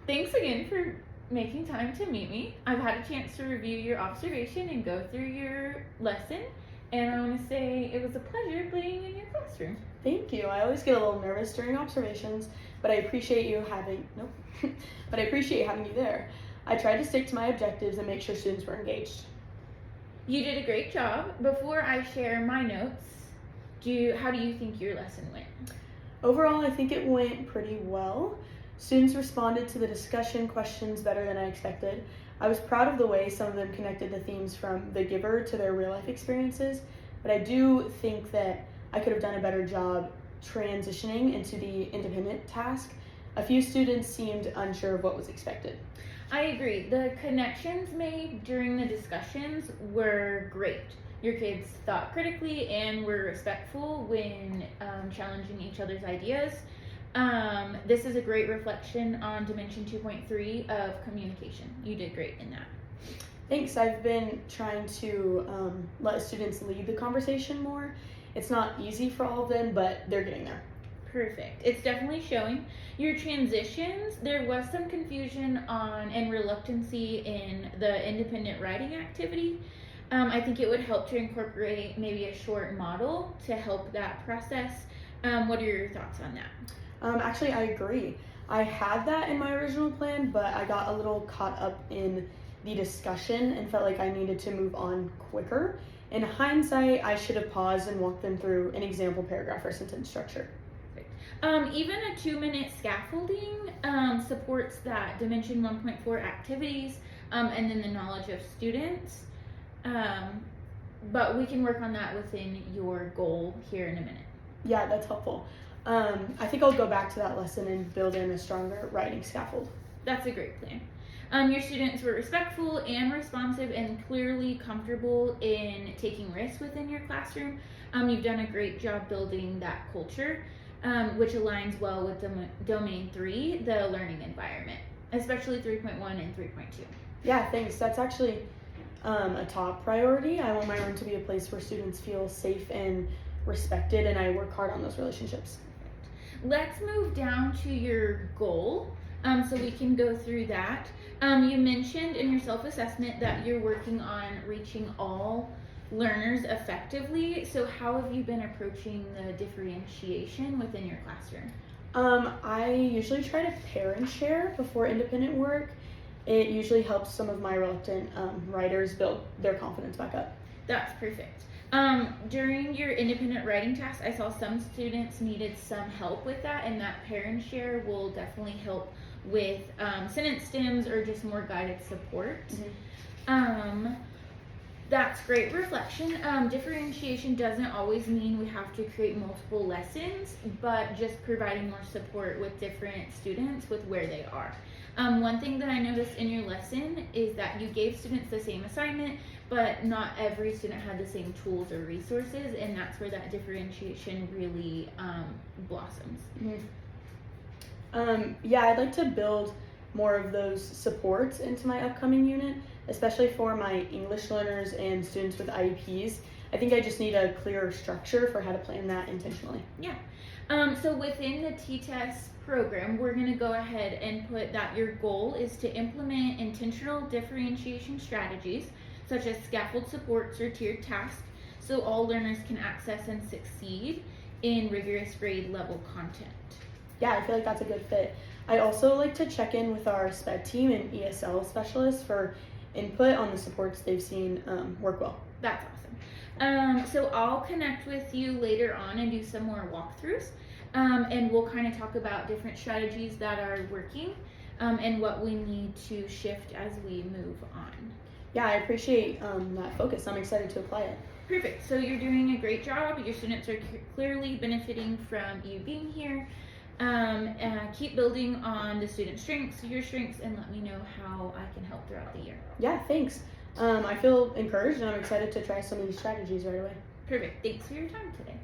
Thanks again for making time to meet me. I've had a chance to review your observation and go through your lesson, and I want to say it was a pleasure being in your classroom. Thank you. I always get a little nervous during observations, but I appreciate you having nope. But I appreciate having you there. I tried to stick to my objectives and make sure students were engaged. You did a great job. Before I share my notes, how do you think your lesson went? Overall, I think it went pretty well. Students responded to the discussion questions better than I expected. I was proud of the way some of them connected the themes from the giver to their real life experiences, but I do think that I could have done a better job transitioning into the independent task. A few students seemed unsure of what was expected. I agree. The connections made during the discussions were great. Your kids thought critically and were respectful when challenging each other's ideas. This is a great reflection on Dimension 2.3 of communication. You did great in that. Thanks. I've been trying to let students lead the conversation more. It's not easy for all of them, but they're getting there. Perfect. It's definitely showing. Your transitions, there was some confusion on and reluctancy in the independent writing activity. I think it would help to incorporate maybe a short model to help that process. What are your thoughts on that? Actually, I agree. I had that in my original plan, but I got a little caught up in the discussion and felt like I needed to move on quicker. In hindsight, I should have paused and walked them through an example paragraph or sentence structure. Even a 2-minute scaffolding supports that Dimension 1.4 activities and then the knowledge of students. But we can work on that within your goal here in a minute. Yeah, that's helpful. I think I'll go back to that lesson and build in a stronger writing scaffold. That's a great plan. Your students were respectful and responsive and clearly comfortable in taking risks within your classroom. You've done a great job building that culture, which aligns well with Domain 3, the learning environment, especially 3.1 and 3.2. Yeah, thanks. That's actually a top priority. I want my room to be a place where students feel safe and respected, and I work hard on those relationships. Let's move down to your goal so we can go through that. You mentioned in your self-assessment that you're working on reaching all learners effectively. So how have you been approaching the differentiation within your classroom? I usually try to pair and share before independent work. It usually helps some of my reluctant writers build their confidence back up. That's perfect. During your independent writing task, I saw some students needed some help with that, and that pair and share will definitely help with sentence stems or just more guided support. Mm-hmm. That's great reflection. Differentiation doesn't always mean we have to create multiple lessons, but just providing more support with different students with where they are. One thing that I noticed in your lesson is that you gave students the same assignment, but not every student had the same tools or resources, and that's where that differentiation really blossoms. Mm-hmm. Yeah, I'd like to build more of those supports into my upcoming unit, especially for my English learners and students with IEPs. I think I just need a clearer structure for how to plan that intentionally. Yeah. So within the Ttess program, we're going to go ahead and put that your goal is to implement intentional differentiation strategies, such as scaffold supports or tiered tasks, so all learners can access and succeed in rigorous grade level content. Yeah, I feel like that's a good fit. I also like to check in with our SPED team and ESL specialists for input on the supports they've seen work well. That's awesome. So I'll connect with you later on and do some more walkthroughs, and we'll kind of talk about different strategies that are working and what we need to shift as we move on. Yeah, I appreciate that focus. I'm excited to apply it. Perfect. So you're doing a great job. Your students are clearly benefiting from you being here. Keep building on the student strengths, your strengths, and let me know how I can help throughout the year. Yeah, thanks. I feel encouraged and I'm excited to try some of these strategies right away. Perfect. Thanks for your time today.